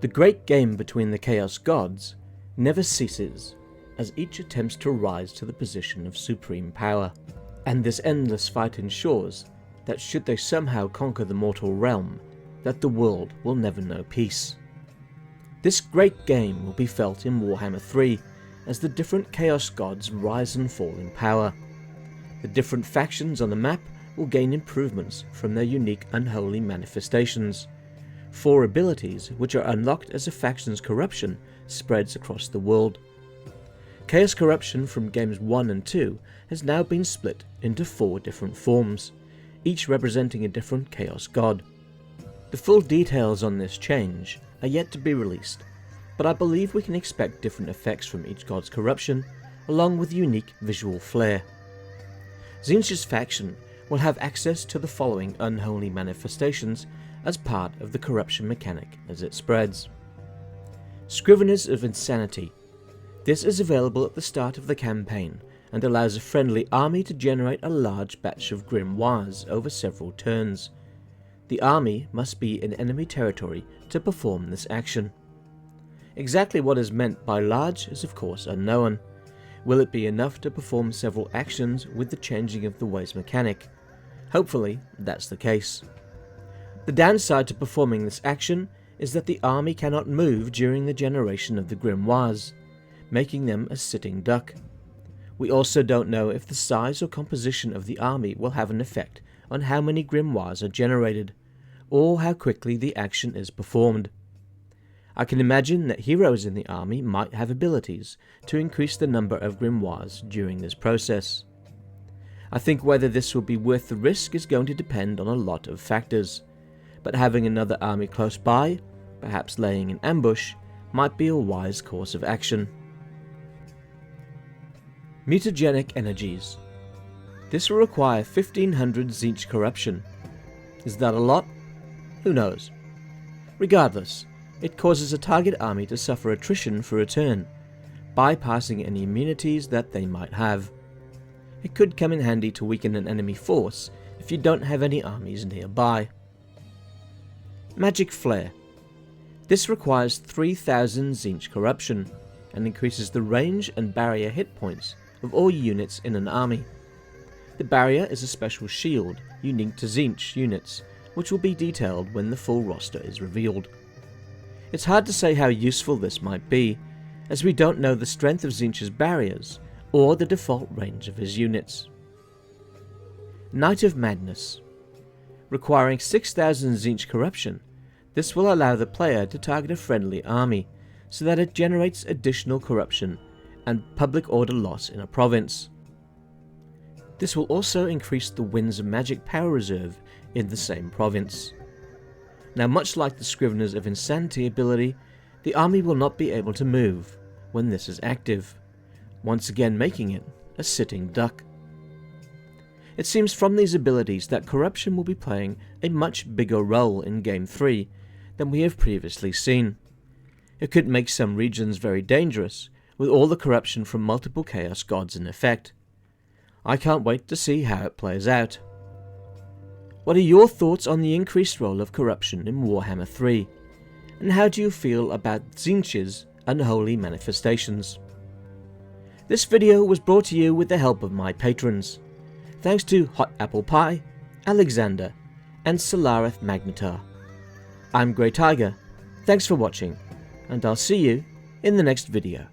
The great game between the Chaos Gods never ceases, as each attempts to rise to the position of supreme power, and this endless fight ensures that should they somehow conquer the mortal realm, that the world will never know peace. This great game will be felt in Warhammer 3, as the different Chaos Gods rise and fall in power. The different factions on the map will gain improvements from their unique Unholy Manifestations, 4 abilities which are unlocked as a faction's corruption spreads across the world. Chaos Corruption from Games 1 and 2 has now been split into 4 different forms, each representing a different Chaos God. The full details on this change are yet to be released, but I believe we can expect different effects from each god's corruption, along with unique visual flair. Tzeentch's faction will have access to the following Unholy Manifestations as part of the corruption mechanic as it spreads. Scriveners of Insanity. This is available at the start of the campaign and allows a friendly army to generate a large batch of grimoires over several turns. The army must be in enemy territory to perform this action. Exactly what is meant by large is of course unknown. Will it be enough to perform several actions with the changing of the ways mechanic? Hopefully that's the case. The downside to performing this action is that the army cannot move during the generation of the grimoires, making them a sitting duck. We also don't know if the size or composition of the army will have an effect on how many grimoires are generated, or how quickly the action is performed. I can imagine that heroes in the army might have abilities to increase the number of grimoires during this process. I think whether this will be worth the risk is going to depend on a lot of factors, but having another army close by, perhaps laying an ambush, might be a wise course of action. Metagenic Energies. This will require 1500 Tzeentch corruption. Is that a lot? Who knows. Regardless, it causes a target army to suffer attrition for a turn, bypassing any immunities that they might have. It could come in handy to weaken an enemy force if you don't have any armies nearby. Magic Flare. This requires 3000 Tzeentch corruption, and increases the range and barrier hit points of all units in an army. The barrier is a special shield unique to Tzeentch units, which will be detailed when the full roster is revealed. It's hard to say how useful this might be, as we don't know the strength of Tzeentch's barriers, or the default range of his units. Night of Madness. Requiring 6000 Tzeentch corruption, this will allow the player to target a friendly army, so that it generates additional corruption and public order loss in a province. This will also increase the Winds of Magic power reserve in the same province. Now, much like the Scriveners of Insanity ability, the army will not be able to move when this is active, once again making it a sitting duck. It seems from these abilities that corruption will be playing a much bigger role in Game 3 than we have previously seen. It could make some regions very dangerous, with all the corruption from multiple Chaos Gods in effect. I can't wait to see how it plays out. What are your thoughts on the increased role of corruption in Warhammer 3? And how do you feel about Tzeentch's Unholy Manifestations? This video was brought to you with the help of my patrons. Thanks to Hot Apple Pie, Alexander, and Solarith Magnetar. I'm Grey Tiger, thanks for watching, and I'll see you in the next video.